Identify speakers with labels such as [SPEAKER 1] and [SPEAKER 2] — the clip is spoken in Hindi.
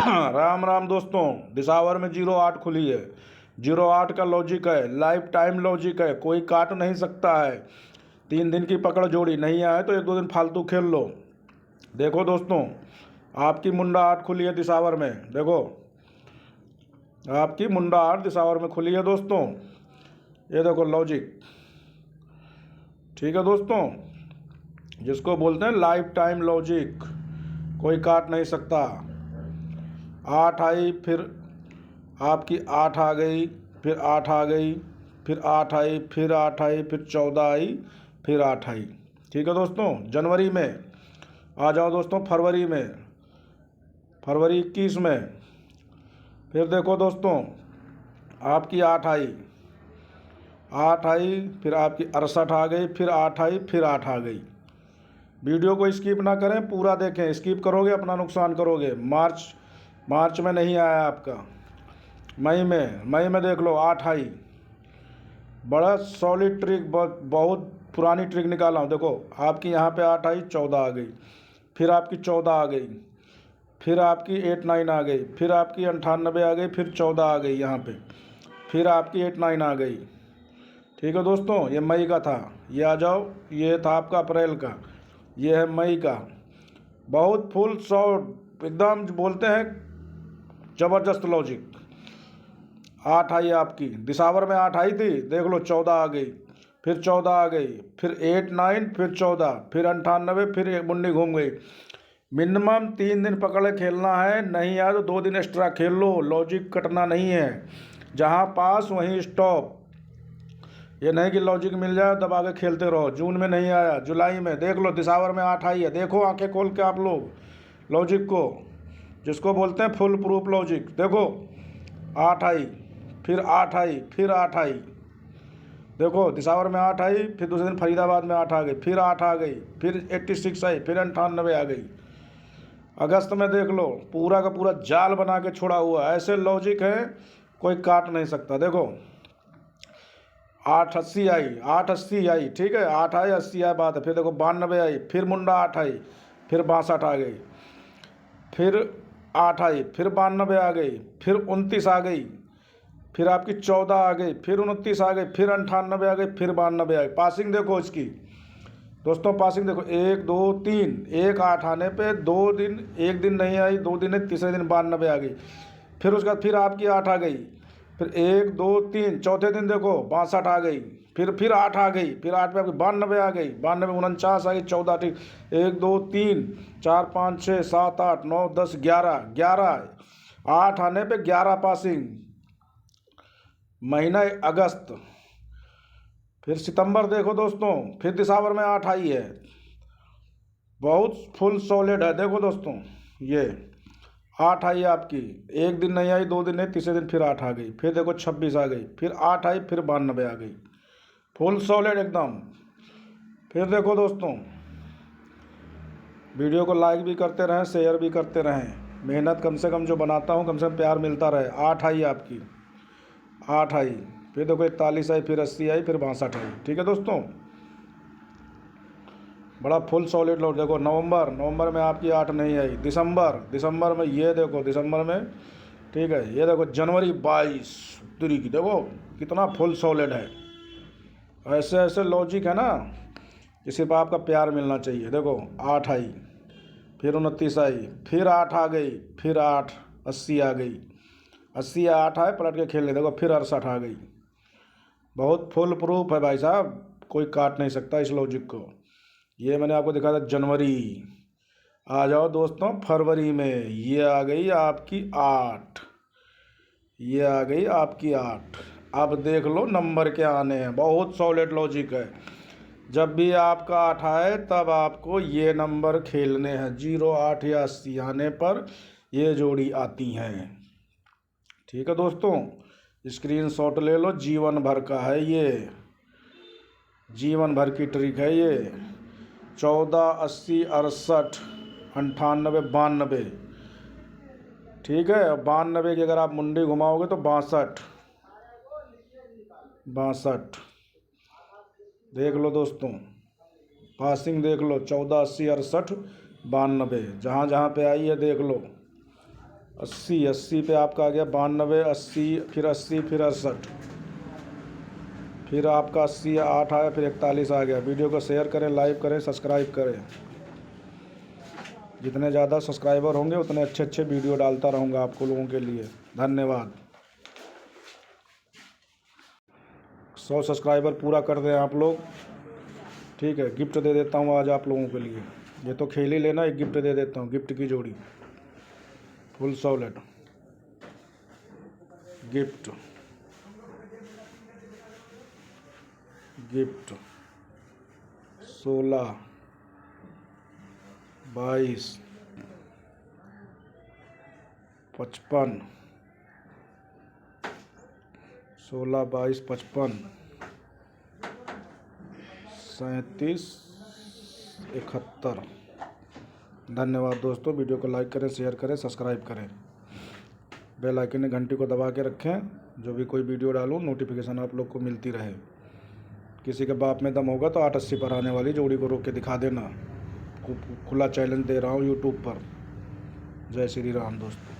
[SPEAKER 1] राम राम दोस्तों। दिसावर में 08 खुली है। 08 का लॉजिक है, लाइफ टाइम लॉजिक है, कोई काट नहीं सकता है। 3 दिन की पकड़ जोड़ी, नहीं आए तो 1-2 दिन फालतू खेल लो। देखो दोस्तों, आपकी मुंडा 8 खुली है दिसावर में। देखो, आपकी मुंडा 8 दिसावर में खुली है दोस्तों। ये देखो लॉजिक, ठीक है दोस्तों, जिसको बोलते हैं लाइफ टाइम लॉजिक, कोई काट नहीं सकता। 8 आई, फिर आपकी 8 आ गई, फिर 8 आ गई, फिर 8 आई, फिर 8 आई, फिर 14 आई, फिर 8 आई। ठीक है दोस्तों। जनवरी में आ जाओ दोस्तों, फरवरी में, फरवरी 21 में। फिर देखो दोस्तों, आपकी 8 आई, 8 आई, फिर आपकी 68 आ गई, फिर 8 आई, फिर 8 आ गई। वीडियो को स्किप ना करें, पूरा देखें। स्किप करोगे अपना नुकसान करोगे। मार्च में नहीं आया आपका, मई में देख लो 8 आई। बड़ा सॉलिड ट्रिक, बहुत पुरानी ट्रिक निकाला हूँ। देखो, आपकी यहाँ पे 8 आई, 14 आ गई, फिर आपकी 14 आ गई, फिर आपकी 89 आ गई, फिर आपकी 98 आ गई, फिर 14 आ गई यहाँ पे, फिर आपकी 89 आ गई। ठीक है दोस्तों, ये मई का था। ये आ जाओ, ये था आपका अप्रैल का, ये है मई का। बहुत फुल शॉट एकदम, बोलते हैं ज़बरदस्त लॉजिक। 8 आई आपकी, दिसावर में 8 आई थी, देख लो 14 आ गई, फिर 14 आ गई, फिर 89, फिर 14, फिर 98, फिर एक मुंडी घूम गई। मिनिमम 3 दिन पकड़ के खेलना है, नहीं आया तो 2 दिन एक्स्ट्रा खेल लो। लॉजिक कटना नहीं है, जहाँ पास वहीं स्टॉप। ये नहीं कि लॉजिक मिल जाए दबा के खेलते रहो। जून में नहीं आया, जुलाई में देख लो, दिसावर में 8 आई है। देखो आंखें खोल के आप लोग लॉजिक को, जिसको बोलते हैं फुल प्रूफ लॉजिक। देखो 8 आई, फिर 8 आई, फिर 8 आई। देखो दिसावर में 8 आई, फिर दूसरे दिन फरीदाबाद में 8 आ गई, फिर 8 आ गई, फिर 86 आई, फिर 98 आ गई। अगस्त में देख लो, पूरा का पूरा जाल बना के छोड़ा हुआ। ऐसे लॉजिक है, कोई काट नहीं सकता। देखो 880 आई, 880 आई, ठीक है, 8 आई, 80 आई, बात है। फिर देखो 92 आई, फिर मुंडा 8 आई, फिर 62 आ गई, फिर 8 आई, फिर 92 आ गई, फिर 29 आ गई, फिर आपकी 14 आ गई, फिर 29 आ गई, फिर 98 आ गई, फिर 92 आ गई। पासिंग देखो इसकी दोस्तों, पासिंग देखो, 1 2 3, एक 8 आने पे 2 दिन, एक दिन नहीं आई, 2 दिन है, तीसरे दिन 92 आ गई। फिर उसके बाद फिर आपकी 8 आ गई, फिर 1 2 3, चौथे दिन देखो 62 आ गई, फिर 8 आ गई, फिर 8 पे आपकी 92 आ गई, 92 49 आ गई, 14, ठीक, 1 2 3 4 5 6 7 8 9 10 11, 8 आने पे 11 पासिंग। महीना अगस्त। फिर सितंबर देखो दोस्तों, फिर दिसंबर में 8 आई है। बहुत फुल सॉलिड है। देखो दोस्तों, ये 8 आई आपकी, एक दिन नहीं आई, 2 दिन नहीं, तीसरे दिन फिर 8 आ गई, फिर देखो 26 आ गई, फिर 8 आई, फिर 92 आ गई। फुल सॉलिड एकदम। फिर देखो दोस्तों, वीडियो को लाइक भी करते रहें, शेयर भी करते रहें। मेहनत कम से कम जो बनाता हूँ, कम से कम प्यार मिलता रहे। 8 आई आपकी, 8 आई, फिर देखो 41 आई, फिर 80 आई, फिर 62 आई। ठीक है दोस्तों, बड़ा फुल सॉलिड लोड। देखो नवंबर में आपकी 8 नहीं आई। दिसंबर में ये देखो, दिसंबर में, ठीक है, ये देखो जनवरी 22 की, देखो कितना फुल सॉलिड है। ऐसे ऐसे लॉजिक है ना कि सिर्फ आपका प्यार मिलना चाहिए। देखो 8 आई, फिर 29 आई, फिर 8 आ गई, फिर 8 80 आ गई, 80 या 8 आए, पलट के खेल ले। देखो फिर 68 आ गई। बहुत फुल प्रूफ है भाई साहब, कोई काट नहीं सकता इस लॉजिक को। ये मैंने आपको दिखाया था जनवरी। आ जाओ दोस्तों फरवरी में, ये आ गई आपकी 8, ये आ गई आपकी 8। अब देख लो नंबर क्या आने हैं। बहुत सॉलिड लॉजिक है। जब भी आपका 8 आए, तब आपको ये नंबर खेलने हैं। 0 8 या 80 आने पर ये जोड़ी आती हैं। ठीक है दोस्तों, स्क्रीनशॉट ले लो, जीवन भर का है ये, जीवन भर की ट्रिक है ये। 14 80 68 98 92, ठीक है। 92 की अगर आप मुंडी घुमाओगे तो 62 देख लो दोस्तों। पासिंग देख लो, 14 80 68 92, जहाँ जहाँ पे आई है देख लो। 80 पे आपका आ गया 92, 80, फिर 80, फिर 68, फिर आपका 80, 8 आया, फिर 41 आ गया। वीडियो को शेयर करें, लाइक करें, सब्सक्राइब करें। जितने ज़्यादा सब्सक्राइबर होंगे उतने अच्छे अच्छे वीडियो डालता रहूँगा आपको लोगों के लिए। धन्यवाद। 100 सब्सक्राइबर पूरा कर दें आप लोग, ठीक है। गिफ्ट दे देता हूँ आज आप लोगों के लिए। ये तो खेल ही लेना, एक गिफ्ट दे देता हूँ, गिफ्ट की जोड़ी फुल सॉलिड गिफ्ट। गिफ्ट 16, 22, 55, 16, 22, 55, 37, 71। धन्यवाद दोस्तों। वीडियो को लाइक करें, शेयर करें, सब्सक्राइब करें। बेल आइकन ने घंटी को दबा के रखें, जो भी कोई वीडियो डालूं नोटिफिकेशन आप लोग को मिलती रहे। किसी के बाप में दम होगा तो 880 पर आने वाली जोड़ी को रोक के दिखा देना। खुला चैलेंज दे रहा हूँ यूट्यूब पर। जय श्री राम दोस्तों।